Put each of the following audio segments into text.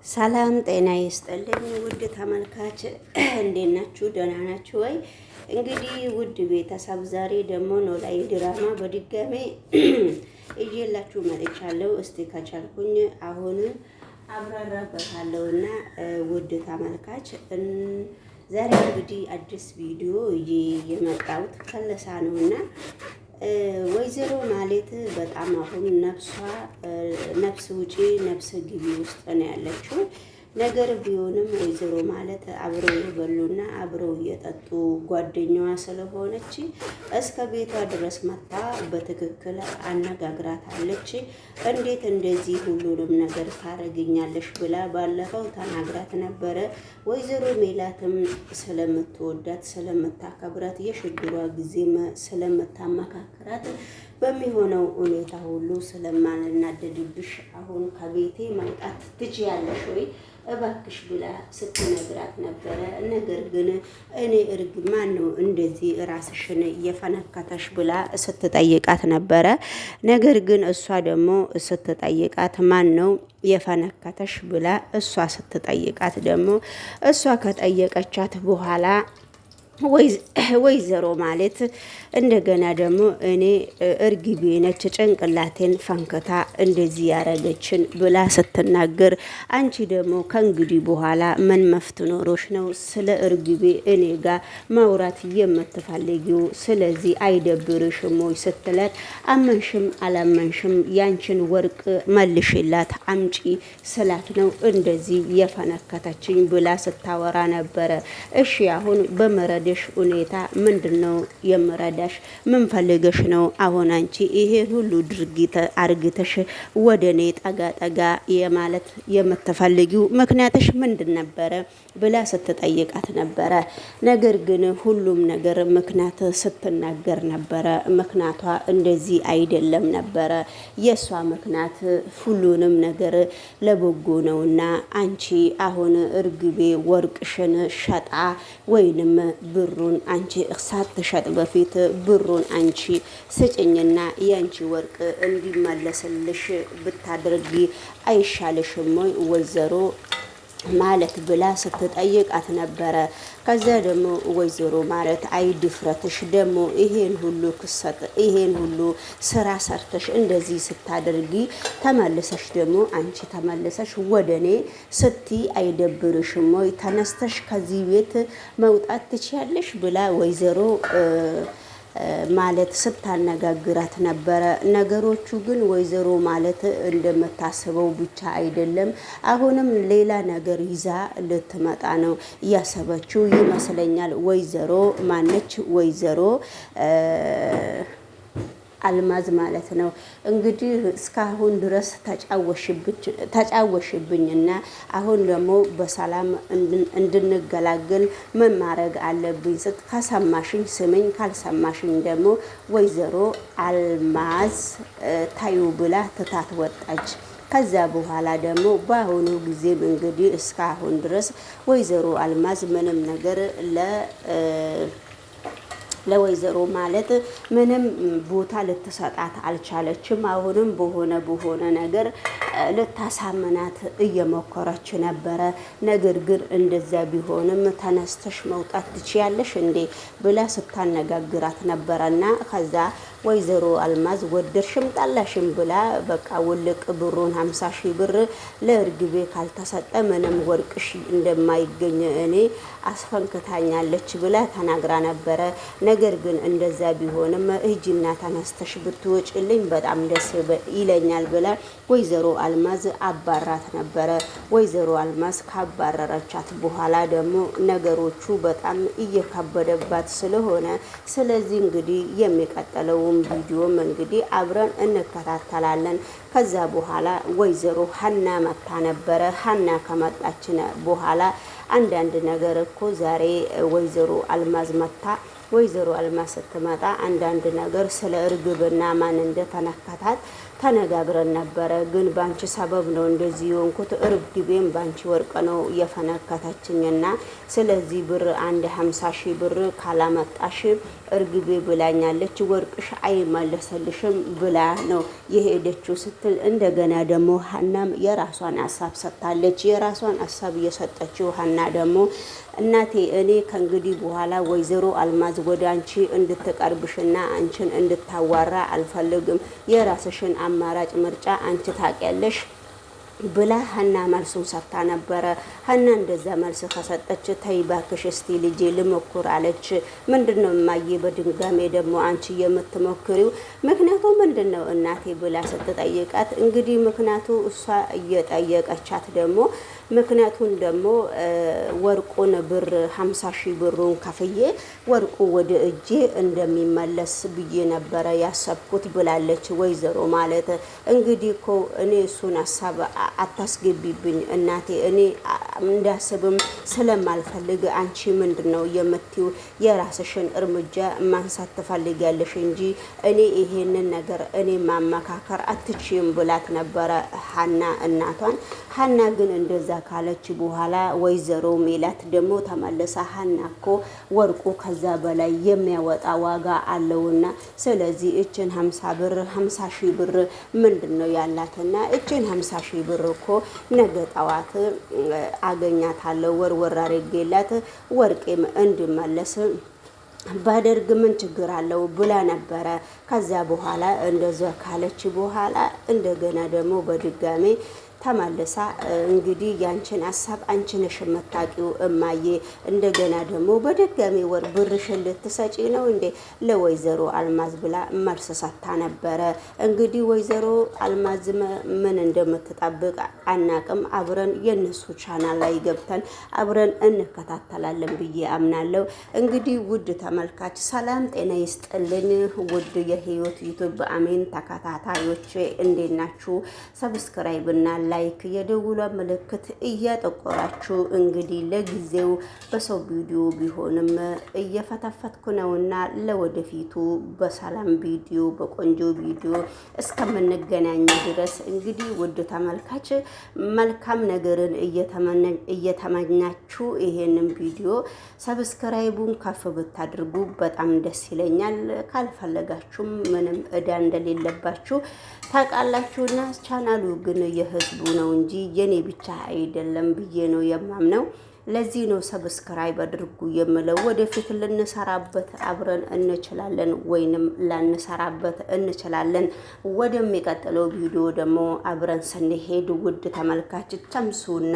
ሰላም ጤና ይስጥልኝ ውድ ተመልካች እንዴት ናችሁ? ደህና ናችሁ ወይ? እንግዲህ ውድ ቤተሰብ ዛሬ ደግሞ ኖላዊ ድራማ በድጋሜ እየላችሁ መጥቻለሁ። እስቲ ከቻልኩኝ አሁን አብራራበታለሁና ውድ ተመልካች ዛሬ እንግዲህ አዲስ ቪዲዮ የመጣሁት ከለሳ ነውና ወይዘሮ ማለት በጣም አሁን ነፍስ ውጪ ነፍስ ግቢ ውስጥ ነው ያለችው። ነገር ቢሆንም ወይዘሮ ማለት አብረው የበሉና አብረው እየጠጡ ጓደኛዋ ስለሆነች እስከ ቤቷ ድረስ መታ በትክክል አነጋግራታለች። እንዴት እንደዚህ ሁሉንም ነገር ታረግኛለሽ ብላ ባለፈው ተናግራት ነበረ። ወይዘሮ ሜላትም ስለምትወዳት ስለምታከብራት የሽግሯ ጊዜም ስለምታመካክራት በሚሆነው ሁኔታ ሁሉ ስለማልናደድብሽ አሁን ከቤቴ መውጣት ትችያለሽ ወይ እባክሽ ብላ ስትነግራት ነበረ። ነገር ግን እኔ ማን ነው እንደዚህ ራስሽን እየፈነከተሽ ብላ ስትጠይቃት ነበረ። ነገር ግን እሷ ደግሞ ስትጠይቃት ማን ነው የፈነከተሽ ብላ እሷ ስትጠይቃት ደግሞ እሷ ከጠየቀቻት በኋላ ወይዘሮ ማለት እንደገና ደግሞ እኔ እርግቤ ነች ጭንቅላቴን ፈንክታ እንደዚህ ያረገችን ብላ ስትናገር፣ አንቺ ደግሞ ከእንግዲህ በኋላ ምን መፍት ኖሮሽ ነው ስለ እርግቤ እኔ ጋር ማውራት የምትፈልጊው? ስለዚህ አይደብርሽም ወይ ስትላት፣ አመንሽም አላመንሽም ያንቺን ወርቅ መልሽላት አምጪ ስላት ነው እንደዚህ የፈነከተችኝ ብላ ስታወራ ነበረ። እሺ አሁን በመረድ ሁኔታ ምንድነው የምረዳሽ? ምን ፈልገሽ ነው አሁን አንቺ ይሄን ሁሉ ድርጊት አርግተሽ ወደኔ ጠጋ ጠጋ የማለት የምትፈልጊው ምክንያትሽ ምንድን ነበረ ብላ ስትጠይቃት ነበረ። ነገር ግን ሁሉም ነገር ምክንያት ስትናገር ነበረ። ምክንያቷ እንደዚህ አይደለም ነበረ። የሷ ምክንያት ሁሉንም ነገር ለበጎ ነውና አንቺ አሁን እርግቤ ወርቅሽን ሸጣ ወይንም ብሩን አንቺ ሳትሸጥ በፊት ብሩን አንቺ ስጭኝና ያንቺ ወርቅ እንዲመለስልሽ ብታደርጊ አይሻልሽም ወይ ወይዘሮ ማለት ብላ ስትጠይቃት ነበረ። ከዛ ደግሞ ወይዘሮ ማለት አይ ድፍረትሽ ደግሞ ይሄን ሁሉ ክሰት ይሄን ሁሉ ስራ ሰርተሽ እንደዚህ ስታደርጊ ተመልሰሽ ደግሞ አንቺ ተመልሰሽ ወደኔ ስቲ አይደብርሽም ወይ? ተነስተሽ ከዚህ ቤት መውጣት ትችያለሽ ብላ ወይዘሮ ማለት ስታነጋግራት ነበረ። ነገሮቹ ግን ወይዘሮ ማለት እንደምታስበው ብቻ አይደለም። አሁንም ሌላ ነገር ይዛ ልትመጣ ነው እያሰበችው ይመስለኛል። ወይዘሮ ማነች? ወይዘሮ አልማዝ ማለት ነው። እንግዲህ እስካሁን ድረስ ተጫወሽብኝና አሁን ደግሞ በሰላም እንድንገላገል ምን ማድረግ አለብኝ? ከሰማሽኝ ስምኝ፣ ካልሰማሽኝ ደግሞ ወይዘሮ አልማዝ ታዩ ብላ ትታት ወጣች። ከዛ በኋላ ደግሞ በአሁኑ ጊዜም እንግዲህ እስካሁን ድረስ ወይዘሮ አልማዝ ምንም ነገር ለወይዘሮ ማለት ምንም ቦታ ልትሰጣት አልቻለችም። አሁንም በሆነ ነገር ልታሳምናት እየሞከረች ነበረ። ነገር ግን እንደዛ ቢሆንም ተነስተሽ መውጣት ትችያለሽ እንዴ ብላ ስታነጋግራት ነበረና ከዛ ወይዘሮ አልማዝ ወደድሽም ጠላሽም ብላ በቃ ውልቅ ብሩን 50,000 ብር ለእርግቤ ካልተሰጠ ምንም ወርቅሽ እንደማይገኝ እኔ አስፈንክታኛለች ብላ ተናግራ ነበረ። ነገር ግን እንደዛ ቢሆንም እጅና ተነስተሽ ብትወጪልኝ በጣም ደስ ይለኛል ብላ ወይዘሮ አልማዝ አባራት ነበረ። ወይዘሮ አልማዝ ካባረረቻት በኋላ ደግሞ ነገሮቹ በጣም እየከበደባት ስለሆነ ስለዚህ እንግዲህ የሚቀጥለው ቪዲዮም እንግዲህ አብረን እንከታተላለን። ከዛ በኋላ ወይዘሮ ሀና መጣ ነበረ። ሀና ከመጣች በኋላ አንዳንድ ነገር እኮ ዛሬ ወይዘሮ አልማዝ መጣ። ወይዘሮ አልማዝ ስትመጣ አንዳንድ ነገር ስለ እርግብና ማን እንደተነከታት ተነጋግረን ነበረ። ግን ባንቺ ሰበብ ነው እንደዚህ የሆንኩት። እርግቤም ባንቺ ወርቅ ነው የፈነከተችኝና ስለዚህ ብር አንድ 50 ሺህ ብር ካላመጣሽ እርግቤ ብላኛለች፣ ወርቅሽ አይመለሰልሽም ብላ ነው የሄደችው ስትል እንደገና ደግሞ ሀናም የራሷን ሀሳብ ሰጥታለች። የራሷን ሀሳብ እየሰጠችው ሀና ደግሞ እናቴ እኔ ከእንግዲህ በኋላ ወይዘሮ አልማዝ ወደ አንቺ እንድትቀርብሽና አንቺን እንድታዋራ አልፈልግም። የራስሽን አማራጭ ምርጫ አንቺ ታውቂያለሽ ብላ ሀና መልሱን ሰጥታ ነበረ። ሀና እንደዛ መልስ ከሰጠች ተይ እባክሽ እስቲ ልጄ ልሞክር አለች። ምንድነው እማዬ በድንጋሜ ደግሞ አንቺ የምትሞክሪው? ምክንያቱ ምንድነው እናቴ ብላ ስትጠይቃት እንግዲህ ምክንያቱ እሷ እየጠየቀቻት ደግሞ ምክንያቱን ደግሞ ወርቁን ብር 50 ሺህ ብሩን ከፍዬ ወርቁ ወደ እጄ እንደሚመለስ ብዬ ነበረ ያሰብኩት ብላለች። ወይዘሮ ማለት እንግዲህ እኮ እኔ እሱን ሀሳብ አታስገቢብኝ እናቴ፣ እኔ እንዳስብም ስለማልፈልግ አንቺ ምንድነው የምትዩ? የራስሽን እርምጃ ማንሳት ትፈልጊያለሽ እንጂ እኔ ይሄንን ነገር እኔ ማመካከር አትችይም ብላት ነበረ ሀና እናቷን። ሀና ግን እንደዛ ካለች በኋላ ወይዘሮ ሜላት ደግሞ ተመልሳ ሀና እኮ ወርቁ ከዛ በላይ የሚያወጣ ዋጋ አለውና ስለዚህ እችን 50 ብር 50 ሺህ ብር ምንድነው ያላትና እችን 50 ሺህ ብር እኮ ነገ ጠዋት አገኛታለሁ ወርወር አድርጌላት ወርቄም እንድመለስ ባደርግ ምን ችግር አለው ብላ ነበረ። ከዛ በኋላ እንደዛ ካለች በኋላ እንደገና ደግሞ በድጋሜ ተመልሳ እንግዲህ ያንቺን ሀሳብ አንቺ ነሽ የምታውቂው እማዬ፣ እንደገና ደግሞ በድጋሚ ወር ብርሽን ልትሰጪ ነው እንዴ ለወይዘሮ አልማዝ ብላ መልስ ሰጥታ ነበረ። እንግዲህ ወይዘሮ አልማዝ ምን እንደምትጠብቅ አናቅም። አብረን የነሱ ቻናል ላይ ገብተን አብረን እንከታተላለን ብዬ አምናለሁ። እንግዲህ ውድ ተመልካች ሰላም ጤና ይስጥልኝ። ውድ የህይወት ዩቲዩብ አሜን ተከታታዮች እንዴት ናችሁ? ሰብስክራይብ እና ላይክ የደውሏ ምልክት እያጠቆራችሁ እንግዲህ ለጊዜው በሰው ቪዲዮ ቢሆንም እየፈተፈትኩ ነውና ለወደፊቱ በሰላም ቪዲዮ በቆንጆ ቪዲዮ እስከምንገናኝ ድረስ እንግዲህ ውድ ተመልካች መልካም ነገርን እየተመኛችሁ ይሄንን ቪዲዮ ሰብስክራይቡን ከፍ ብታድርጉ በጣም ደስ ይለኛል። ካልፈለጋችሁም ምንም እዳ እንደሌለባችሁ ታውቃላችሁና ቻናሉ ግን የህዝቡ ነው እንጂ የኔ ብቻ አይደለም ብዬ ነው የማምነው። ለዚህ ነው ሰብስክራይብ አድርጉ የምለው። ወደፊት ልንሰራበት አብረን እንችላለን ወይንም ላንሰራበት እንችላለን። ወደሚቀጥለው ቪዲዮ ደግሞ አብረን ስንሄድ ውድ ተመልካች ተምሱና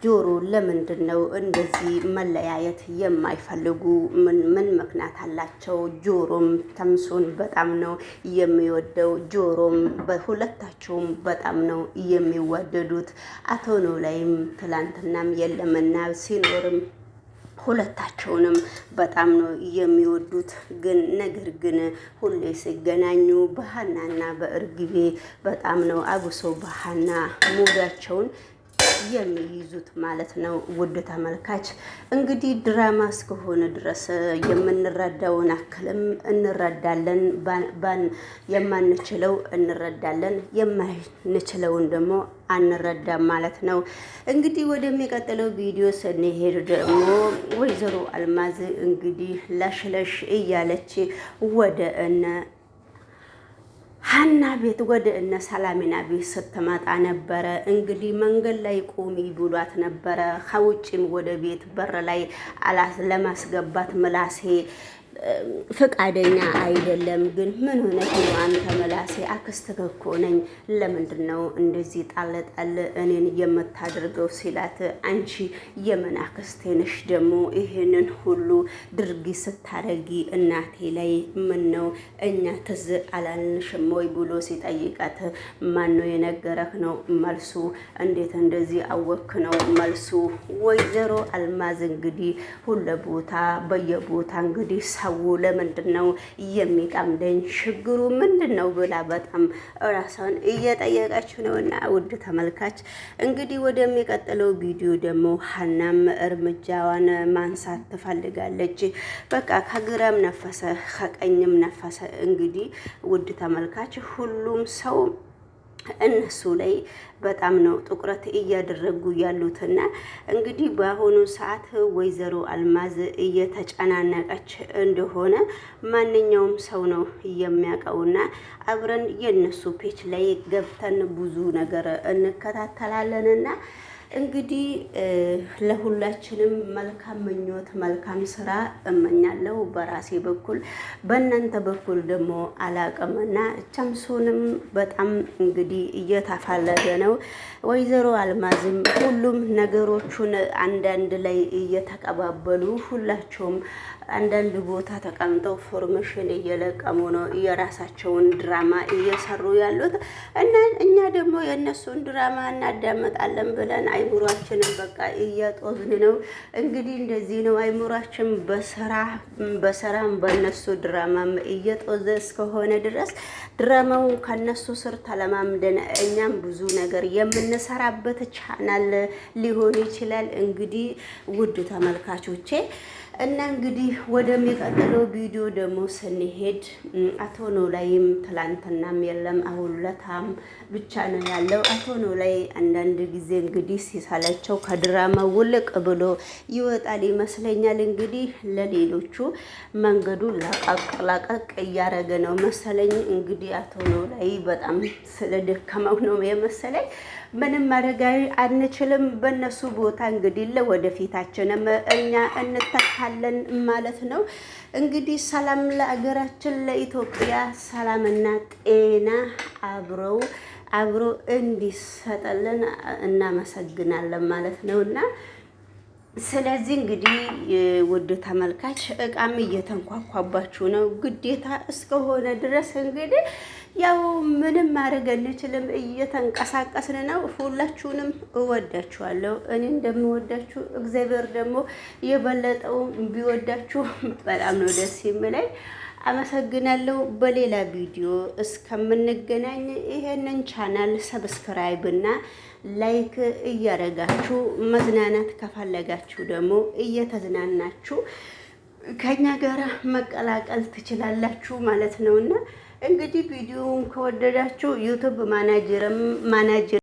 ጆሮ ለምንድን ነው እንደዚህ መለያየት የማይፈልጉ? ምን ምክንያት አላቸው? ጆሮም ተምሱን በጣም ነው የሚወደው። ጆሮም በሁለታቸውም በጣም ነው የሚዋደዱት። አቶ ኖላዊም ትላንትናም የለምና ሲኖርም ሁለታቸውንም በጣም ነው የሚወዱት። ግን ነገር ግን ሁሌ ሲገናኙ በሀናና በእርግቤ በጣም ነው አጉሶ በሀና ሙዳቸውን የሚይዙት ማለት ነው። ውድ ተመልካች እንግዲህ ድራማ እስከሆነ ድረስ የምንረዳውን አክልም እንረዳለን፣ የማንችለው እንረዳለን፣ የማንችለውን ደግሞ አንረዳም ማለት ነው። እንግዲህ ወደሚቀጥለው ቪዲዮ ስንሄድ ደግሞ ወይዘሮ አልማዝ እንግዲህ ለሽለሽ እያለች ወደ ሀና ቤት ወደ እነ ሰላሚና ቤት ስትመጣ ነበረ። እንግዲህ መንገድ ላይ ቆሚ ብሏት ነበረ። ከውጭም ወደ ቤት በር ላይ ለማስገባት ምላሴ ፍቃደኛ አይደለም። ግን ምን ሆነሽ ነው አንተ ምላሴ? አክስትህ እኮ ነኝ። ለምንድን ነው እንደዚህ ጣል እኔን የምታደርገው ሲላት፣ አንቺ የምን አክስቴ ነሽ ደግሞ ይሄንን ሁሉ ድርጊት ስታረጊ እናቴ ላይ ምን ነው እኛ ትዝ አላልንሽም ወይ ብሎ ሲጠይቃት፣ ማን ነው የነገረህ ነው መልሱ። እንዴት እንደዚህ አወክ ነው መልሱ። ወይዘሮ አልማዝ እንግዲህ ሁለ ቦታ በየቦታ እንግዲህ ሰው ለምንድን ነው የሚጠምደኝ? ችግሩ ምንድን ነው ብላ በጣም ራሷን እየጠየቀች ነውና ውድ ተመልካች እንግዲህ ወደሚቀጥለው ቪዲዮ ደግሞ ሀናም እርምጃዋን ማንሳት ትፈልጋለች። በቃ ከግራም ነፈሰ ከቀኝም ነፈሰ። እንግዲህ ውድ ተመልካች ሁሉም ሰው እነሱ ላይ በጣም ነው ትኩረት እያደረጉ ያሉትና እንግዲህ በአሁኑ ሰዓት ወይዘሮ አልማዝ እየተጨናነቀች እንደሆነ ማንኛውም ሰው ነው የሚያውቀውና አብረን የነሱ ፔጅ ላይ ገብተን ብዙ ነገር እንከታተላለንና እንግዲህ ለሁላችንም መልካም ምኞት መልካም ስራ እመኛለሁ በራሴ በኩል። በእናንተ በኩል ደግሞ አላቅምና ቸምሱንም በጣም እንግዲህ እየተፋለገ ነው። ወይዘሮ አልማዝም ሁሉም ነገሮቹን አንዳንድ ላይ እየተቀባበሉ ሁላቸውም አንዳንድ ቦታ ተቀምጠው ፎርሜሽን እየለቀሙ ነው የራሳቸውን ድራማ እየሰሩ ያሉት እና እኛ ደግሞ የእነሱን ድራማ እናዳመጣለን ብለን አይምሯችንን በቃ እያጦዝን ነው። እንግዲህ እንደዚህ ነው አይምሯችን በስራም በእነሱ ድራማም እየጦዘ እስከሆነ ድረስ ድራማውን ከነሱ ስር ተለማምደን እኛም ብዙ ነገር የምንሰራበት ቻናል ሊሆን ይችላል። እንግዲህ ውድ ተመልካቾቼ እና እንግዲህ ወደሚቀጥለው ቪዲዮ ደግሞ ስንሄድ አቶ ኖላዊም ትላንትናም የለም አሁን ለታም ብቻ ነው ያለው። አቶ ኖላዊ አንዳንድ ጊዜ እንግዲህ ሲሳላቸው ከድራማ ውልቅ ብሎ ይወጣል ይመስለኛል። እንግዲህ ለሌሎቹ መንገዱ ላቀቅ እያረገ ነው መሰለኝ። እንግዲህ አቶ ኖላዊ በጣም ስለደከመው ነው የመሰለኝ። ምንም ማድረግ አንችልም። በእነሱ ቦታ እንግዲህ ለወደፊታችንም እኛ እንተካለን ማለት ነው። እንግዲህ ሰላም ለአገራችን ለኢትዮጵያ ሰላምና ጤና አብሮ እንዲሰጠልን እናመሰግናለን ማለት ነውና ስለዚህ እንግዲህ ውድ ተመልካች እቃም እየተንኳኳባችሁ ነው። ግዴታ እስከሆነ ድረስ እንግዲህ ያው ምንም ማድረግ አንችልም። እየተንቀሳቀስን ነው። ሁላችሁንም እወዳችኋለሁ። እኔ እንደምወዳችሁ እግዚአብሔር ደግሞ የበለጠው ቢወዳችሁ በጣም ነው ደስ የሚለኝ። አመሰግናለሁ። በሌላ ቪዲዮ እስከምንገናኝ ይሄንን ቻናል ሰብስክራይብ እና ላይክ እያረጋችሁ መዝናናት ከፈለጋችሁ ደግሞ እየተዝናናችሁ ከኛ ጋር መቀላቀል ትችላላችሁ ማለት ነውና እንግዲህ ቪዲዮውን ከወደዳችሁ ዩቲዩብ ማናጀር